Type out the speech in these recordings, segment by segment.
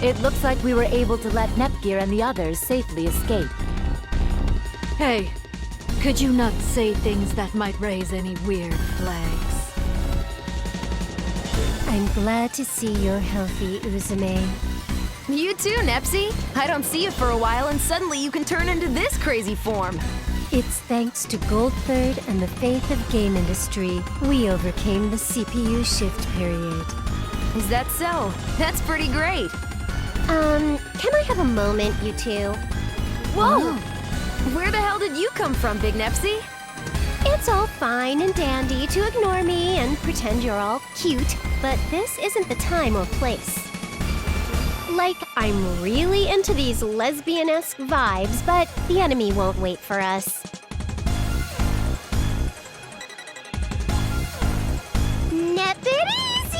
It looks like we were able to let Nepgear and the others safely escape. Hey, could you not say things that might raise any weird flags? I'm glad to see you're healthy, Uzume. You too, Nepsi. I don't see you for a while and suddenly you can turn into this crazy form. It's thanks to Goldthird and the faith of game industry, we overcame the CPU shift period. Is that so? That's pretty great. Can I have a moment, you two? Whoa! Where the hell did you come from, Big Nepsi? It's all fine and dandy to ignore me and pretend you're all cute, but this isn't the time or place. Like, I'm really into these lesbian-esque vibes, but the enemy won't wait for us. Nip it easy!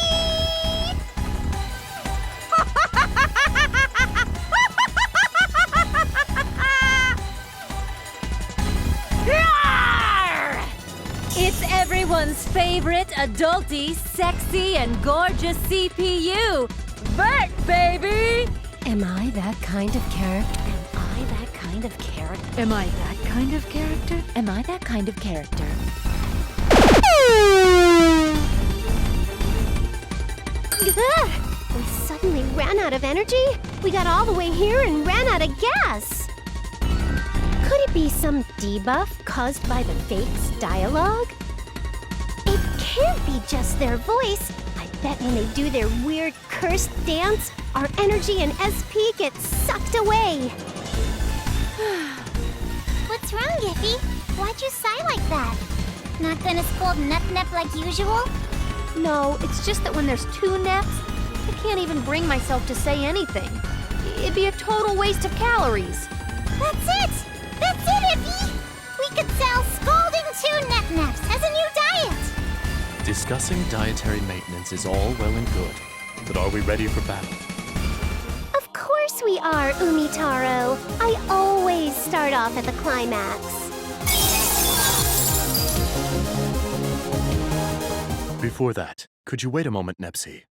It's everyone's favorite adulty, sexy, and gorgeous CPU! Vert, baby! Am I that kind of character? Am I that kind of character? Am I that kind of character? Am I that kind of character? Ugh! We suddenly ran out of energy? We got all the way here and ran out of gas! Could it be some debuff caused by the fake's dialogue? It can't be just their voice. I bet when they do their weird cursed dance, our energy and SP get sucked away. What's wrong, Giffy? Why'd you sigh like that? Not gonna scold Nep like usual? No, it's just that when there's two Neps, I can't even bring myself to say anything. It'd be a total waste of calories. That's it! That's it, Iffy! We could sell Scalding 2 Neps as a new diet! Discussing dietary maintenance is all well and good, but are we ready for battle? Of course we are, Umitaro. I always start off at the climax. Before that, could you wait a moment, Nepsi?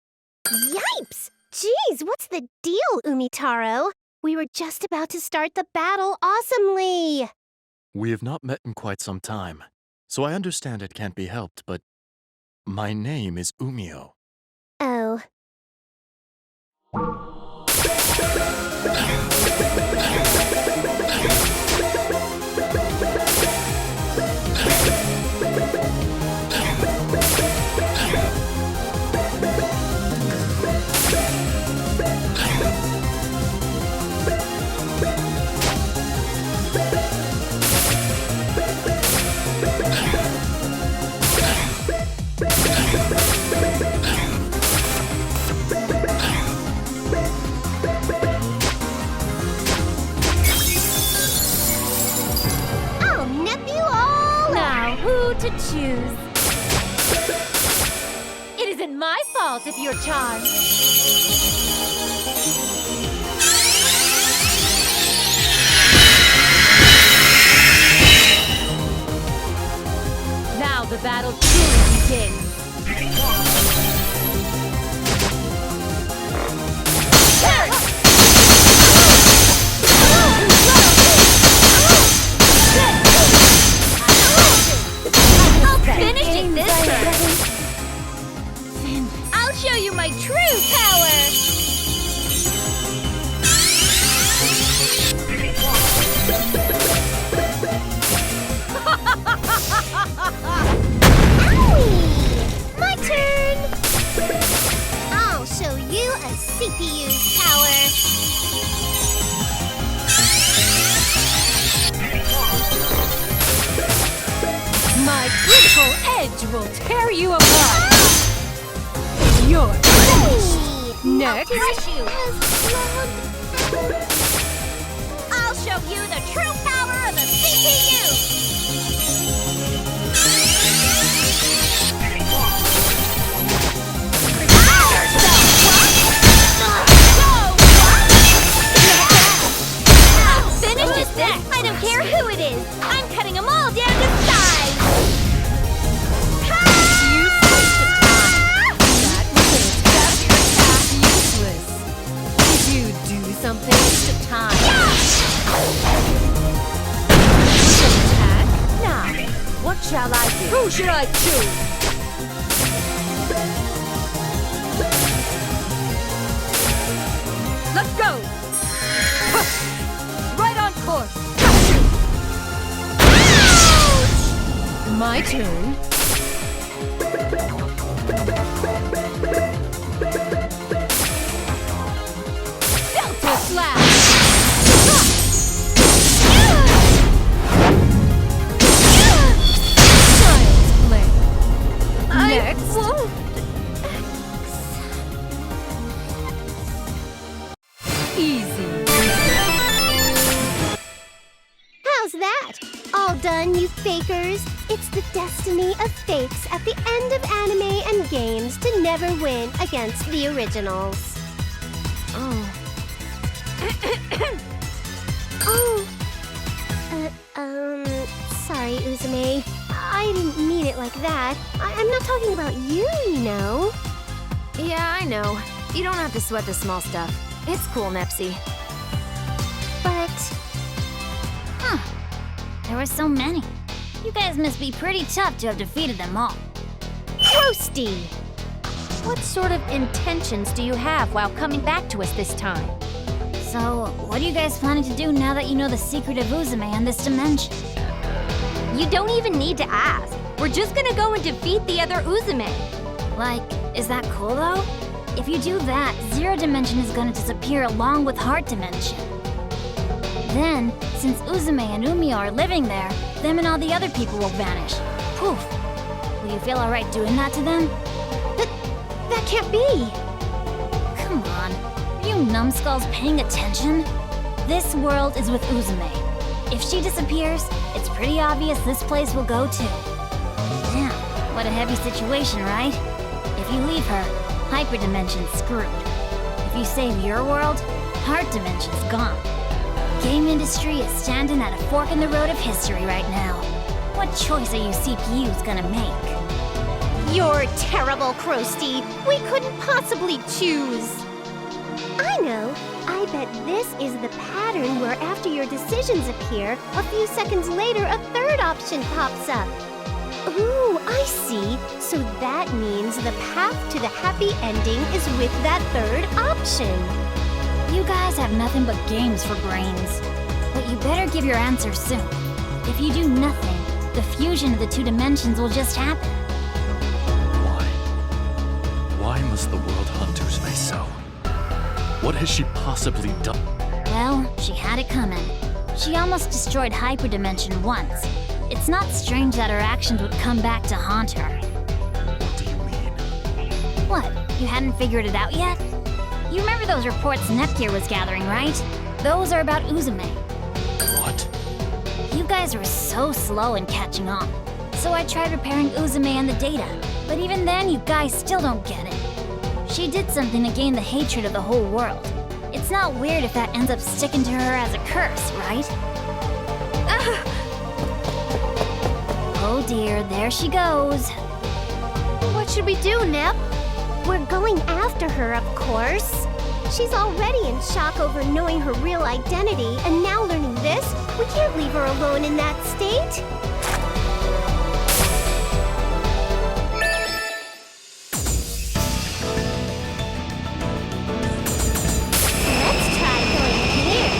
Yipes! Jeez, what's the deal, Umitaro? We were just about to start the battle awesomely! We have not met in quite some time, so I understand it can't be helped, but my name is Umio. Oh. I'll nip you all Now, who to choose? It isn't my fault if you're charmed. Now the battle truly begins. I'll finish it this turn! I'll show you my true power! Owie! My turn! I'll show you a CPU's power. My critical edge will tear you apart! You're Hey! next! Crush you! I'll show you the true power of the CPU! I'll finish this next! I don't care who it is! I'm cutting them all down to size! That was just useless. Did you shall I do? Who should I choose? Let's go! Right on course! My turn. Delta Slash! Child's play. Next. Won't. Easy. How's that? All done, you fakers? It's the destiny of fakes at the end of anime and games to never win against the originals. Oh. Sorry, Uzume. I didn't mean it like that. I'm not talking about you, you know. Yeah, I know. You don't have to sweat the small stuff. It's cool, Nepsy. But There were so many. You guys must be pretty tough to have defeated them all. Roasty! What sort of intentions do you have while coming back to us this time? So, what are you guys planning to do now that you know the secret of Uzume and this dimension? You don't even need to ask. We're just gonna go and defeat the other Uzume. Like, is that cool though? If you do that, Zero Dimension is gonna disappear along with Heart Dimension. Then, since Uzume and Umio are living there, them and all the other people will vanish. Poof. Will you feel alright doing that to them? That can't be! Come on. Are you numbskulls paying attention? This world is with Uzume. If she disappears, it's pretty obvious this place will go too. Damn, what a heavy situation, right? If you leave her, Hyperdimension's screwed. If you save your world, Heart Dimension's gone. Game industry is standing at a fork in the road of history right now. What choice are you CPUs gonna make? You're terrible, Krusty. We couldn't possibly choose. I know. I bet this is the pattern where after your decisions appear, a few seconds later a third option pops up. Ooh, I see. So that means the path to the happy ending is with that third option. You guys have nothing but games for brains. But you better give your answer soon. If you do nothing, the fusion of the two dimensions will just happen. Why? Why must the world hunt Uzume so? What has she possibly done? Well, she had it coming. She almost destroyed Hyperdimension once. It's not strange that her actions would come back to haunt her. What do you mean? What? You hadn't figured it out yet? You remember those reports Nepgear was gathering, right? Those are about Uzume. What? You guys were so slow in catching on. So I tried repairing Uzume and the data. But even then, you guys still don't get it. She did something to gain the hatred of the whole world. It's not weird if that ends up sticking to her as a curse, right? Oh dear, there she goes. What should we do, Nep? We're going after her, of course. She's already in shock over knowing her real identity, and now learning this, we can't leave her alone in that state. Let's try going here.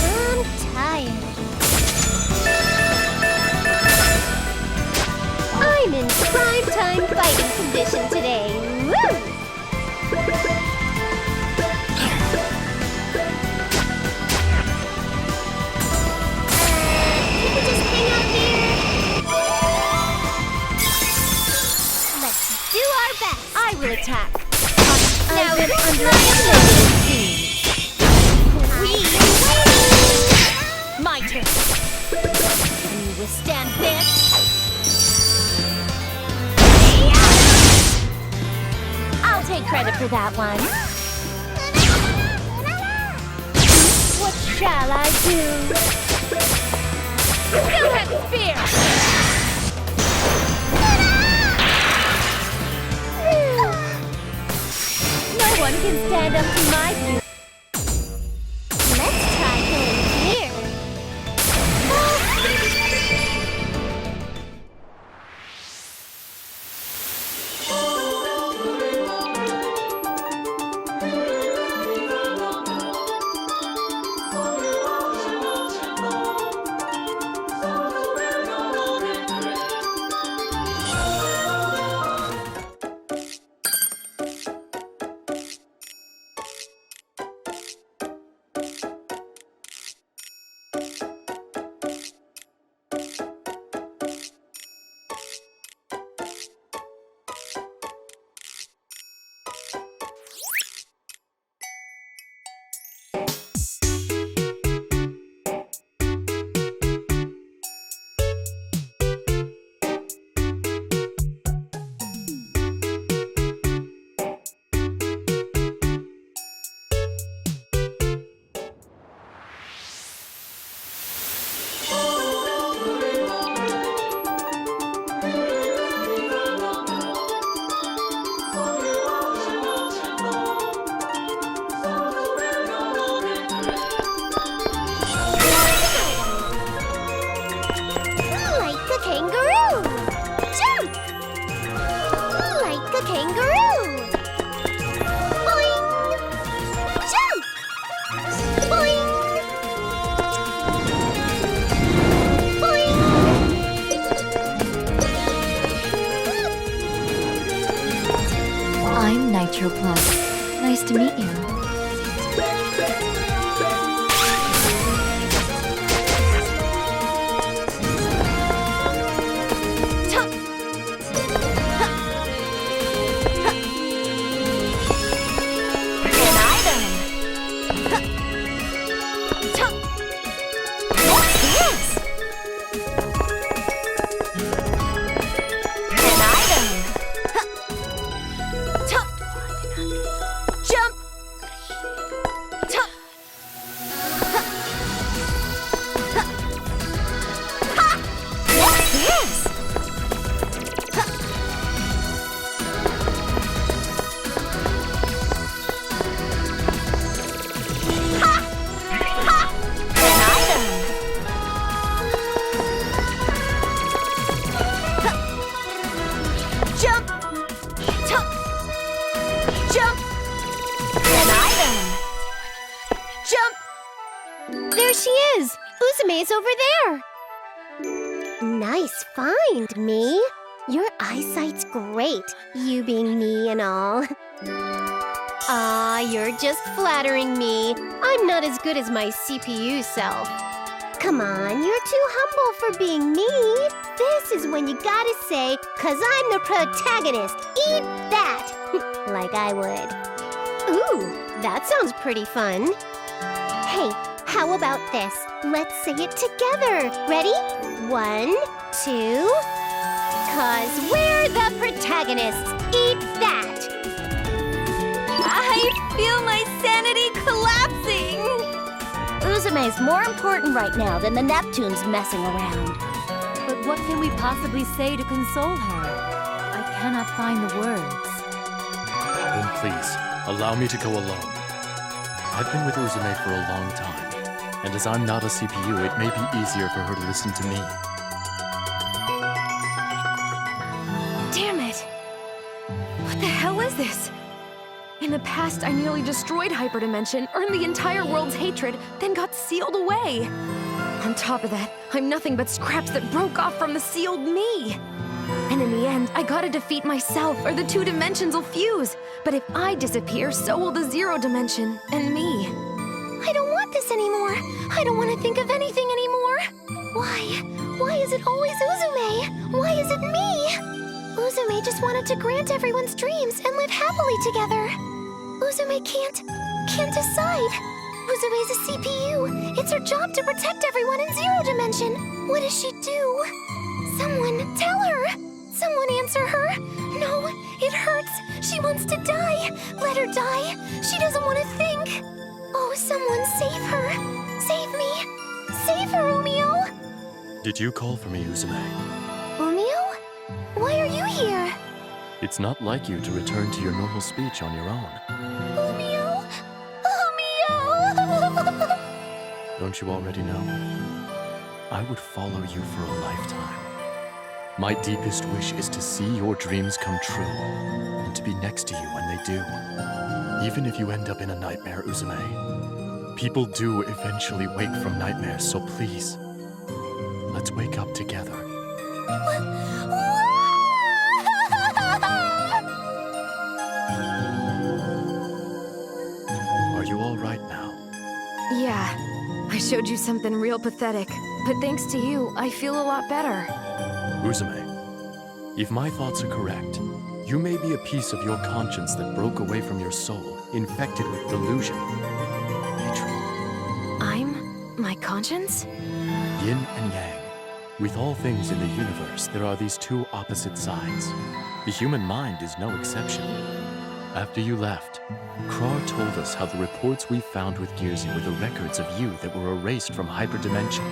I'm tired. I'm in prime-time fighting condition today. Woo! We can just hang out here. Let's do our best. I will attack. Now it's my turn. Can you withstand this? I'll take credit for that one. What shall I do? Two-head spear! No one can stand up to my view. Let's try going here. a kangaroo! Jump! Like a kangaroo! Boing! Jump! Boing! I'm Nitro Plus. Nice to meet you. There she is! Uzume's over there! Nice find, me. Your eyesight's great, you being me and all. Aw, you're just flattering me. I'm not as good as my CPU self. Come on, you're too humble for being me. This is when you gotta say, 'cause I'm the protagonist. Eat that! Like I would. Ooh, that sounds pretty fun. Hey, how about this? Let's say it together. Ready? 1, 2. 'Cause we're the protagonists. Eat that! I feel my sanity collapsing! Uzume's more important right now than the Neptunes messing around. But what can we possibly say to console her? I cannot find the words. Then please, allow me to go alone. I've been with Uzume for a long time, and as I'm not a CPU, it may be easier for her to listen to me. Damn it! What the hell is this? In the past, I nearly destroyed Hyperdimension, earned the entire world's hatred, then got sealed away. On top of that, I'm nothing but scraps that broke off from the sealed me. And in the end, I gotta defeat myself, or the 2 dimensions will fuse. But if I disappear, so will the 0 dimension, and me. I don't want this anymore. I don't want to think of anything anymore. Why? Why is it always Uzume? Why is it me? Uzume just wanted to grant everyone's dreams and live happily together. Uzume can't decide. Uzume's a CPU. It's her job to protect everyone in 0 dimension. What does she do? Someone tell her. Someone answer her. No, it hurts. She wants to die. Let her die. She doesn't want to think. Oh, someone save her. Save me. Save her, Umio. Did you call for me, Uzume? Umio? Why are you here? It's not like you to return to your normal speech on your own. Umio? Umio! Don't you already know? I would follow you for a lifetime. My deepest wish is to see your dreams come true, and to be next to you when they do. Even if you end up in a nightmare, Uzume, people do eventually wake from nightmares, so please, let's wake up together. Are you all right now? Yeah, I showed you something real pathetic. But thanks to you, I feel a lot better. Uzume, if my thoughts are correct, you may be a piece of your conscience that broke away from your soul, infected with delusion. Hatred. I'm my conscience? Yin and Yang. With all things in the universe, there are these 2 opposite sides. The human mind is no exception. After you left, Krar told us how the reports we found with Gearsy were the records of you that were erased from Hyperdimension.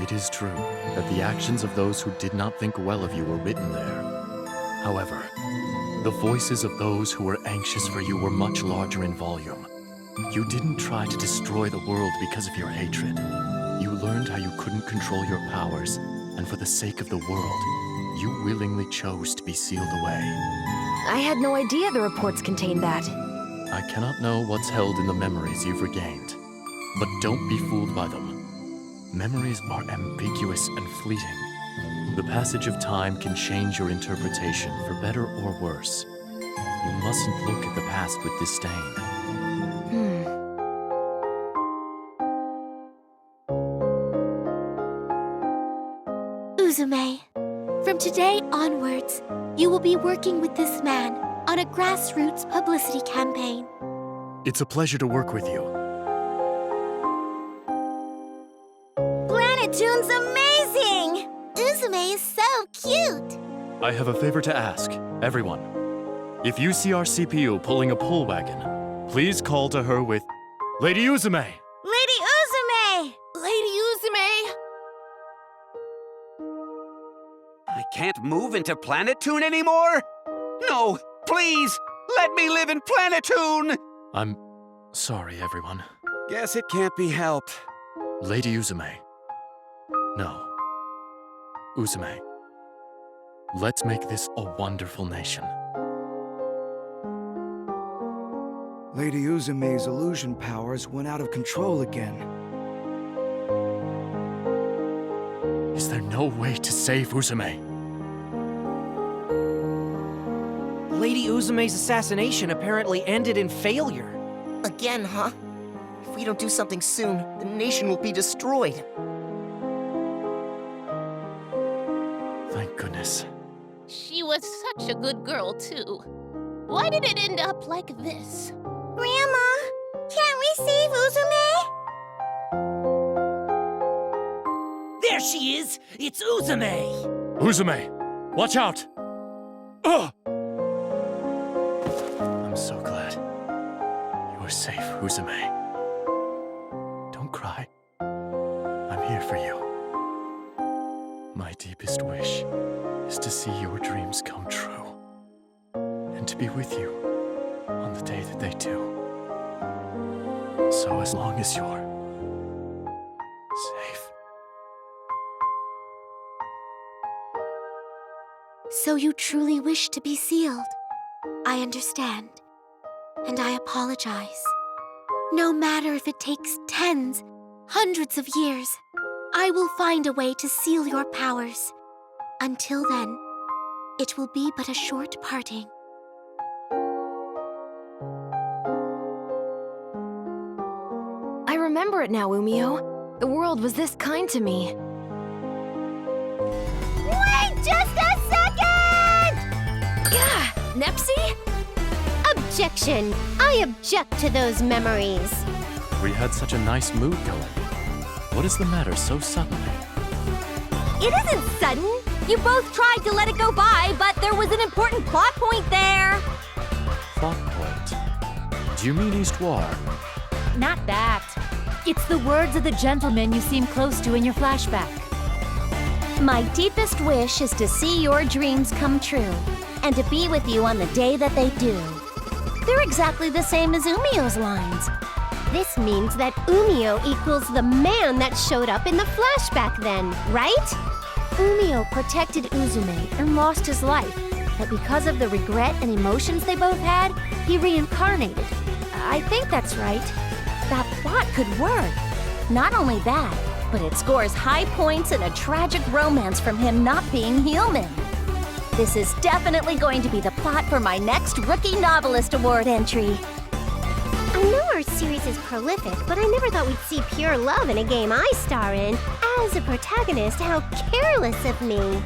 It is true that the actions of those who did not think well of you were written there. However, the voices of those who were anxious for you were much larger in volume. You didn't try to destroy the world because of your hatred. You learned how you couldn't control your powers, and for the sake of the world, you willingly chose to be sealed away. I had no idea the reports contained that. I cannot know what's held in the memories you've regained, but don't be fooled by them. Memories are ambiguous and fleeting. The passage of time can change your interpretation for better or worse. You mustn't look at the past with disdain. Uzume, from today onwards, you will be working with this man on a grassroots publicity campaign. It's a pleasure to work with you. Planetoon's amazing! Uzume is so cute! I have a favor to ask, everyone. If you see our CPU pulling a pull wagon, please call to her with, Lady Uzume! Lady Uzume! Lady Uzume! I can't move into Planetoon anymore? No, please, let me live in Planetoon! I'm sorry, everyone. Guess it can't be helped. Lady Uzume. No. Uzume. Let's make this a wonderful nation. Lady Uzume's illusion powers went out of control again. Is there no way to save Uzume? Lady Uzume's assassination apparently ended in failure. Again, huh? If we don't do something soon, the nation will be destroyed. Thank goodness. She was such a good girl, too. Why did it end up like this? Grandma, can't we save Uzume? There she is! It's Uzume! Uzume! Watch out! Ugh! I'm so glad. You're safe, Uzume. Don't cry. I'm here for you. My deepest wish is to see your dreams come true. And to be with you on the day that they do. So as long as you're safe. So you truly wish to be sealed. I understand. And I apologize. No matter if it takes tens, hundreds of years, I will find a way to seal your powers. Until then, it will be but a short parting. I remember it now, Umio. The world was this kind to me. Wait just a second! Gah! Nepsi? Objection! I object to those memories. We had such a nice mood going. What is the matter so suddenly? It isn't sudden. You both tried to let it go by, but there was an important plot point there. Plot point. Do you mean Histoire? Not that. It's the words of the gentleman you seem close to in your flashback. My deepest wish is to see your dreams come true, and to be with you on the day that they do. They're exactly the same as Umio's lines. This means that Umio equals the man that showed up in the flashback then, right? Umio protected Uzume and lost his life, but because of the regret and emotions they both had, he reincarnated. I think that's right. That plot could work. Not only that, but it scores high points in a tragic romance from him not being human. This is definitely going to be the plot for my next Rookie Novelist Award entry. I know our series is prolific, but I never thought we'd see pure love in a game I star in. As a protagonist, how careless of me.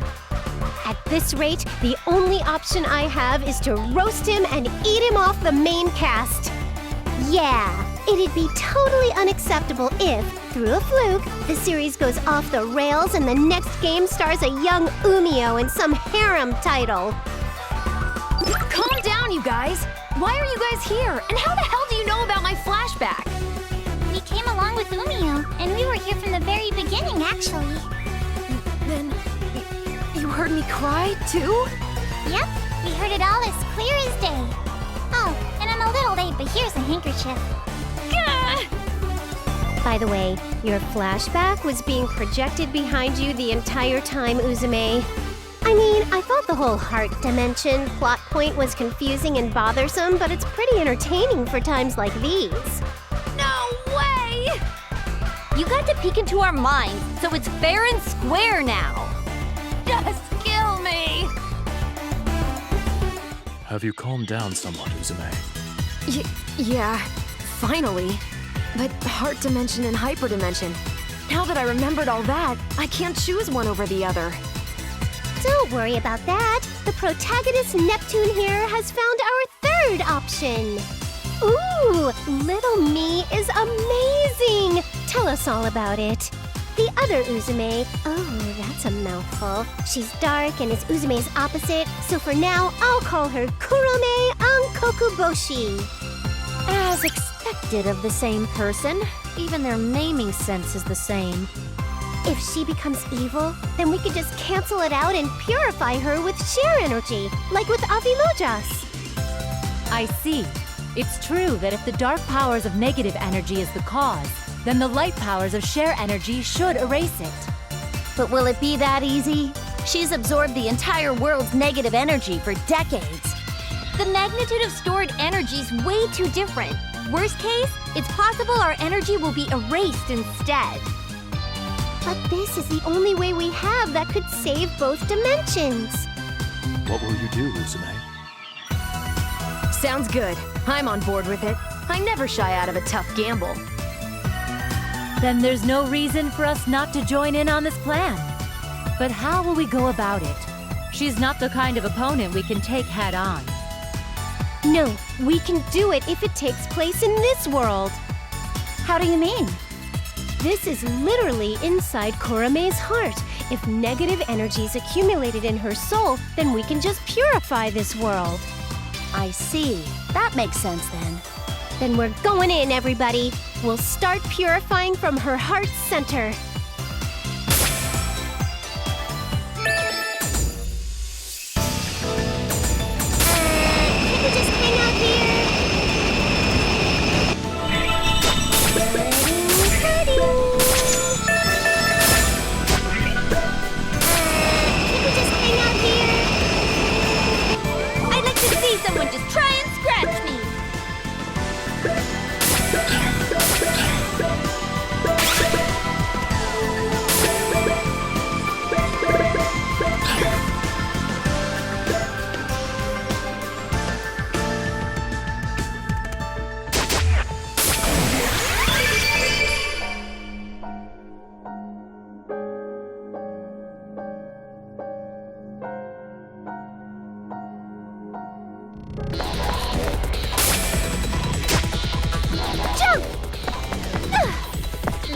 At this rate, the only option I have is to roast him and eat him off the main cast. Yeah, it'd be totally unacceptable if, through a fluke, the series goes off the rails and the next game stars a young Umio in some harem title. Calm down, you guys! Why are you guys here? And how the hell do you know about my flashback? We came along with Umio, and we were here from the very beginning, actually. Then, you heard me cry, too? Yep, we heard it all as clear as day. Oh, and I'm a little late, but here's a handkerchief. Gah! By the way, your flashback was being projected behind you the entire time, Uzume. I mean, I thought the whole heart dimension plot point was confusing and bothersome, but it's pretty entertaining for times like these. No way! You got to peek into our minds, so it's fair and square now. Just kill me! Have you calmed down somewhat, Uzume? Yeah, finally. But heart dimension and hyper dimension. Now that I remembered all that, I can't choose one over the other. Don't worry about that. The protagonist Neptune here has found our third option. Ooh, little me is amazing. Tell us all about it. The other Uzume, oh, that's a mouthful. She's dark and is Uzume's opposite, so for now, I'll call her Kurome Ankokuboshi. As expected of the same person, even their naming sense is the same. If she becomes evil, then we could just cancel it out and purify her with share energy, like with Avilojas. I see. It's true that if the dark powers of negative energy is the cause, then the light powers of share energy should erase it. But will it be that easy? She's absorbed the entire world's negative energy for decades. The magnitude of stored energy is way too different. Worst case, it's possible our energy will be erased instead. But this is the only way we have that could save both dimensions. What will you do, Uzume? Sounds good. I'm on board with it. I never shy out of a tough gamble. Then there's no reason for us not to join in on this plan. But how will we go about it? She's not the kind of opponent we can take head on. No, we can do it if it takes place in this world. How do you mean? This is literally inside Kurome's heart. If negative energy is accumulated in her soul, then we can just purify this world. I see. That makes sense then. Then we're going in, everybody. We'll start purifying from her heart center. Can we just hang out here? Someone just try and scratch me!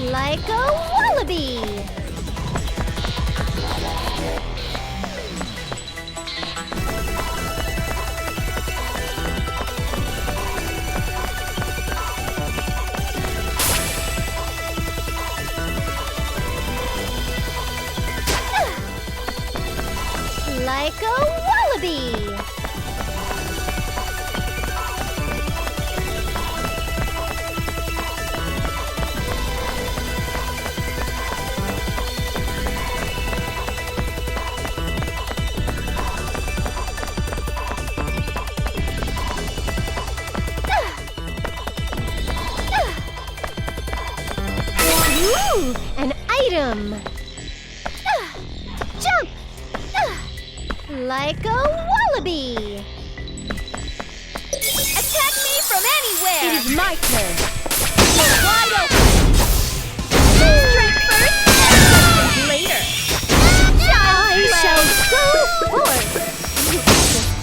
Like a wallaby! Like a wallaby! Ooh, an item! Jump! Like a wallaby! Attack me from anywhere! It is my turn! Wide open! Strike first, later! I shall go forth!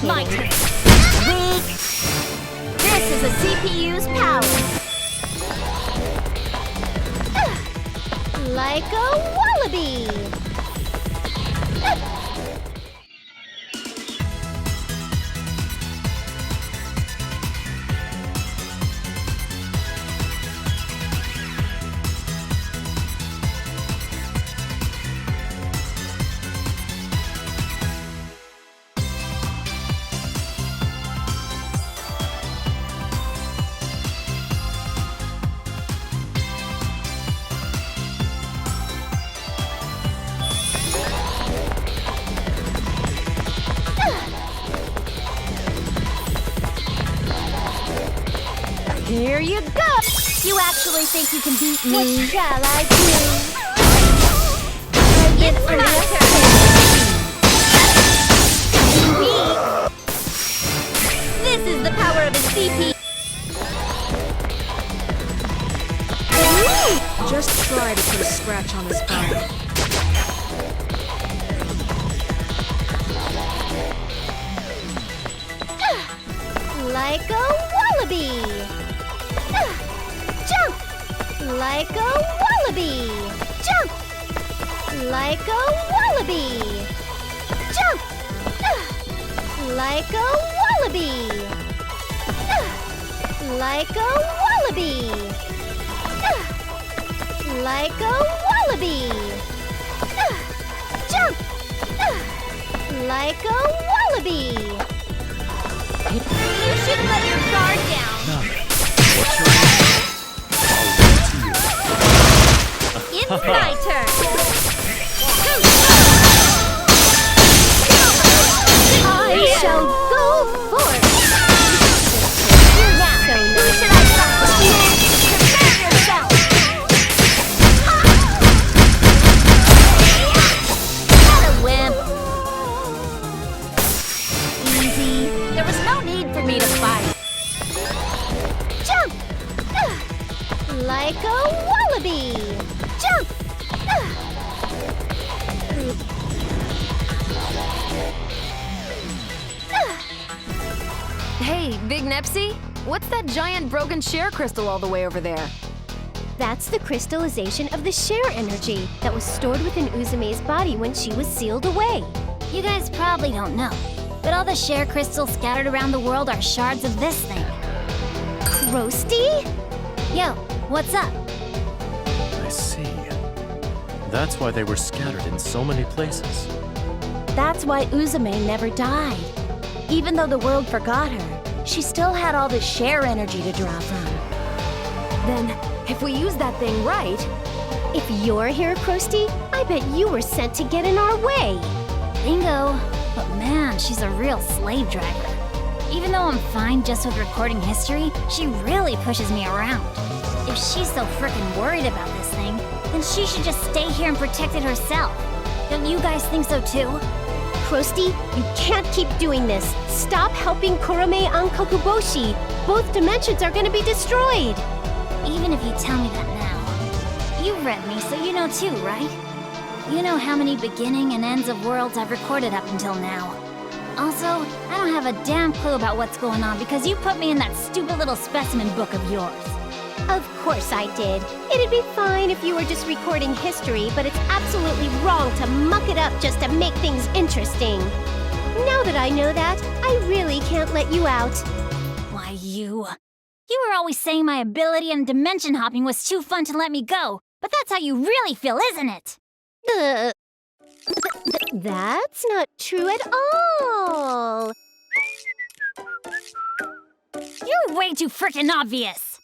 My turn! Weak! This is a CPU's power! Like a wallaby! you go! You actually think you can beat me? What shall I do? It's my turn! This is the power of his CP! Just try to put a scratch on his back. Like a wallaby! Jump! Like a wallaby! Jump! Like a wallaby! Jump! Like a wallaby! Like a wallaby! Like a wallaby! Jump! Like a wallaby! You should let your guard down! What's your name? It's my turn! I shall go forth! Now, So who nice. should I fight? Prepare yourself! What a wimp! Easy. There was no need for me to fight. Jump! Like a wallaby! Jump! Hey, Big Nepsy, what's that giant broken share crystal all the way over there? That's the crystallization of the share energy that was stored within Uzume's body when she was sealed away. You guys probably don't know, but all the share crystals scattered around the world are shards of this thing. Roasty? Yo, what's up? I see. That's why they were scattered in so many places. That's why Uzume never died. Even though the world forgot her, she still had all the share energy to draw from. Then, if we use that thing right, If you're here, Krusty, I bet you were sent to get in our way. Bingo. But man, she's a real slave driver. Even though I'm fine just with recording history, she really pushes me around. If she's so frickin' worried about this thing, then she should just stay here and protect it herself. Don't you guys think so too? Krusty, you can't keep doing this. Stop helping Kurome on Kokuboshi. Both dimensions are gonna be destroyed. Even if you tell me that now. You've read me, so you know too, right? You know how many beginning and ends of worlds I've recorded up until now. Also, I don't have a damn clue about what's going on because you put me in that stupid little specimen book of yours. Of course I did. It'd be fine if you were just recording history, but it's absolutely wrong to muck it up just to make things interesting. Now that I know that, I really can't let you out. Why, you were always saying my ability in dimension hopping was too fun to let me go, but that's how you really feel, isn't it? That's not true at all. You're way too frickin' obvious!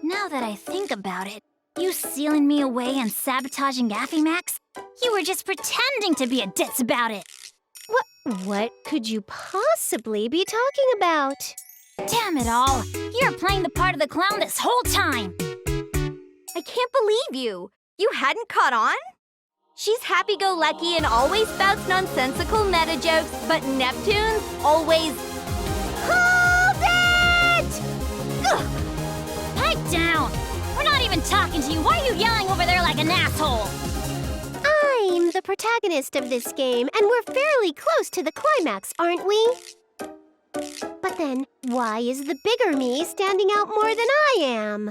Now that I think about it, you sealing me away and sabotaging Affimax, you were just pretending to be a ditz about it! What could you possibly be talking about? Damn it all! You're playing the part of the clown this whole time! I can't believe you! You hadn't caught on? She's happy-go-lucky and always spouts nonsensical meta jokes, but Neptune's always... Hold it! Ugh. Pipe down! We're not even talking to you. Why are you yelling over there like an asshole? I'm the protagonist of this game, and we're fairly close to the climax, aren't we? But then, why is the bigger me standing out more than I am?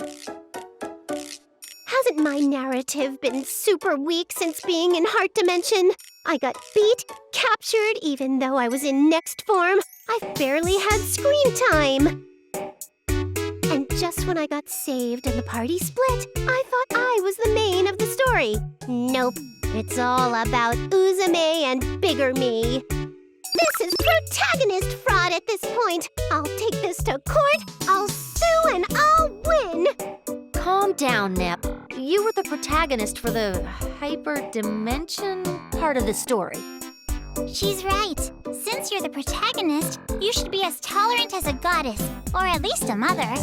Hasn't my narrative been super weak since being in Heart Dimension? I got beat, captured, even though I was in next form. I've barely had screen time. And just when I got saved and the party split, I thought I was the main of the story. Nope, it's all about Uzume and bigger me. This is protagonist fraud at this point. I'll take this to court, I'll sue, and I'll win. Calm down, Nep. You were the protagonist for the hyperdimension part of the story. She's right. Since you're the protagonist, you should be as tolerant as a goddess, or at least a mother.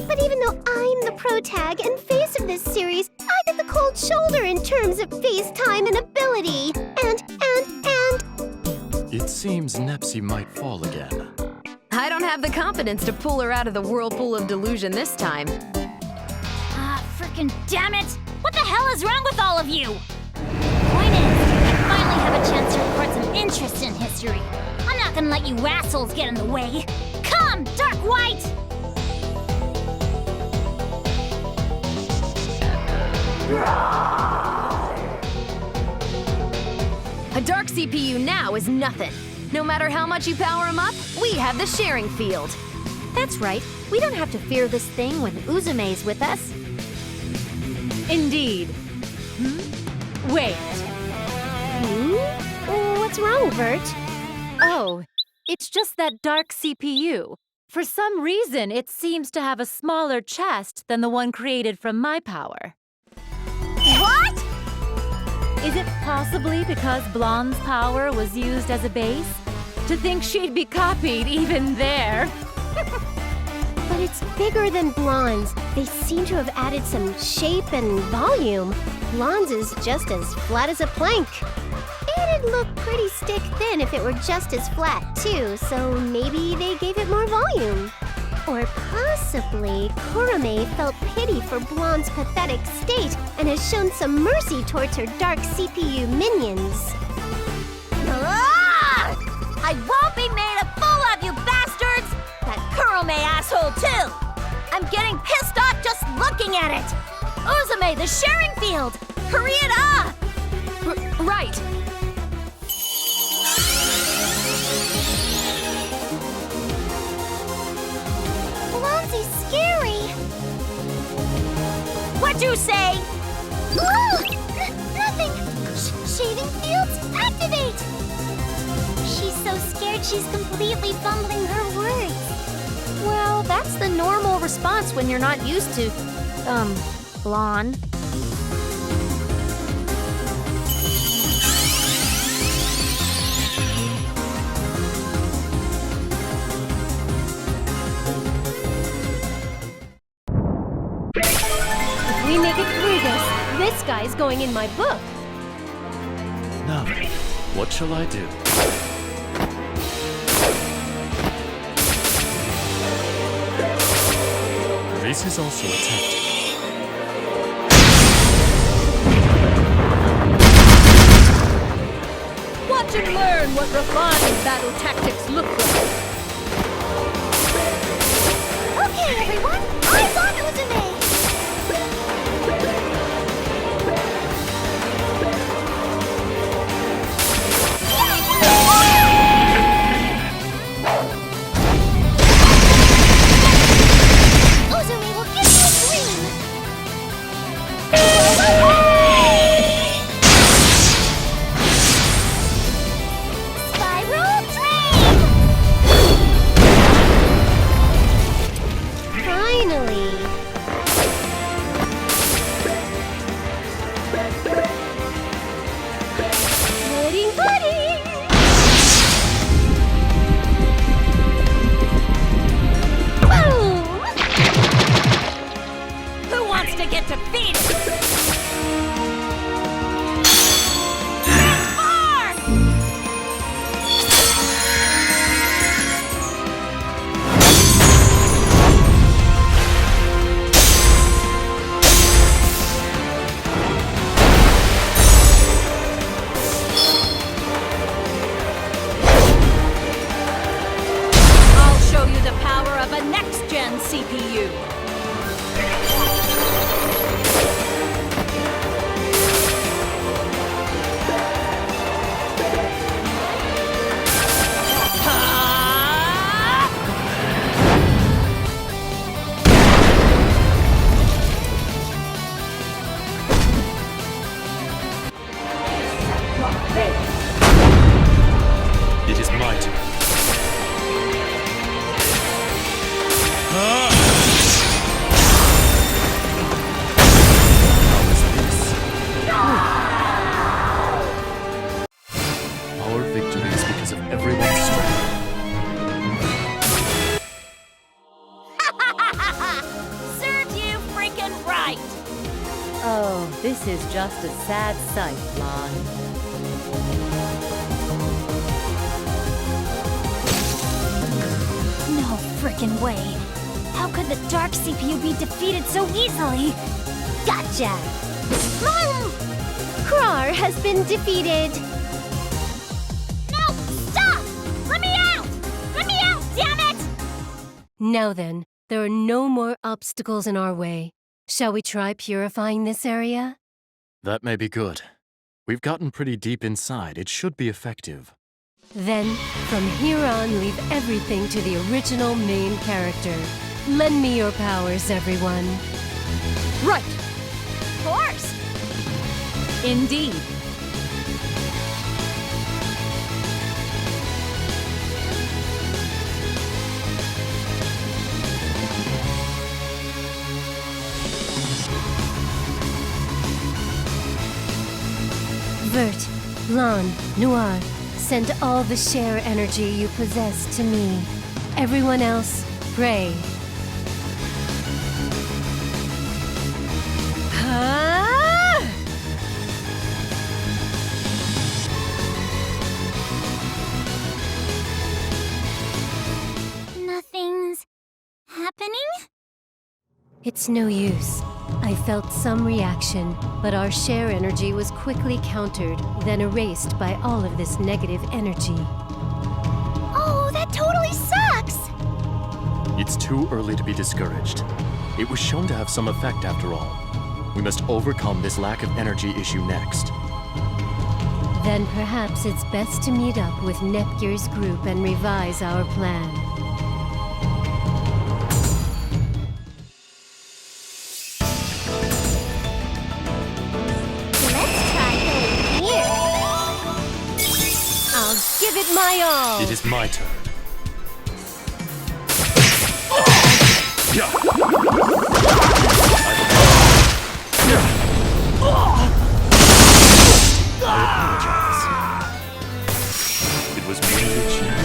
But even though I'm the pro tag and face of this series, I get the cold shoulder in terms of face time and ability. And... It seems Nepsi might fall again. I don't have the confidence to pull her out of the whirlpool of delusion this time. Ah, frickin' damn it! What the hell is wrong with all of you? Point is, I finally have a chance to record some interest in history. I'm not gonna let you assholes get in the way. Come, Dark White! A dark CPU now is nothing. No matter how much you power him up, we have the sharing field. That's right. We don't have to fear this thing when Uzume's with us. Indeed. Wait. What's wrong, Vert? Oh, it's just that dark CPU. For some reason, it seems to have a smaller chest than the one created from my power. What? Is it possibly because Blonde's power was used as a base? To think she'd be copied even there. But it's bigger than Blonde's. They seem to have added some shape and volume. Blonde's is just as flat as a plank. It'd look pretty stick thin if it were just as flat, too, so maybe they gave it more volume. Or possibly Kurame felt pity for Blonde's pathetic state and has shown some mercy towards her dark CPU minions. Ah! I won't be made a fool of, you bastards! That Kurome asshole, too! I'm getting pissed off just looking at it! Uzume, the sharing field! Hurry it up! Right. Blondie's scary. What'd you say? Nothing. Shaving fields, activate! She's so scared she's completely fumbling her words. Well, that's the normal response when you're not used to, blonde. If we make it through this guy's going in my book. Now, what shall I do? This is also a tactic. Watch and learn what refined battle tactics look like. Okay, everyone, eyes on Uzume! Uzume will give you a dream! Spiral Dream! Finally. Pudding, pudding! Boom! Who wants to get defeated? Far! I'll show you the power of a next-gen CPU. It is my turn. How is this? Our victory is because of everyone's strength. This is just a sad sight, Lon. No frickin' way. How could the Dark CPU be defeated so easily? Gotcha! Krar has been defeated. No! Stop! Let me out! Let me out, damn it! Now then, there are no more obstacles in our way. Shall we try purifying this area? That may be good. We've gotten pretty deep inside. It should be effective. Then, from here on, leave everything to the original main character. Lend me your powers, everyone. Right! Of course! Indeed. Vert, Lon, Noir, send all the share energy you possess to me. Everyone else, pray. Nothing's happening? It's no use. I felt some reaction, but our share energy was quickly countered, then erased by all of this negative energy. Oh, that totally sucks! It's too early to be discouraged. It was shown to have some effect after all. We must overcome this lack of energy issue next. Then perhaps it's best to meet up with Nepgear's group and revise our plan. Let's try going here. I'll give it my all! It is my turn. I apologize. It was merely cheating.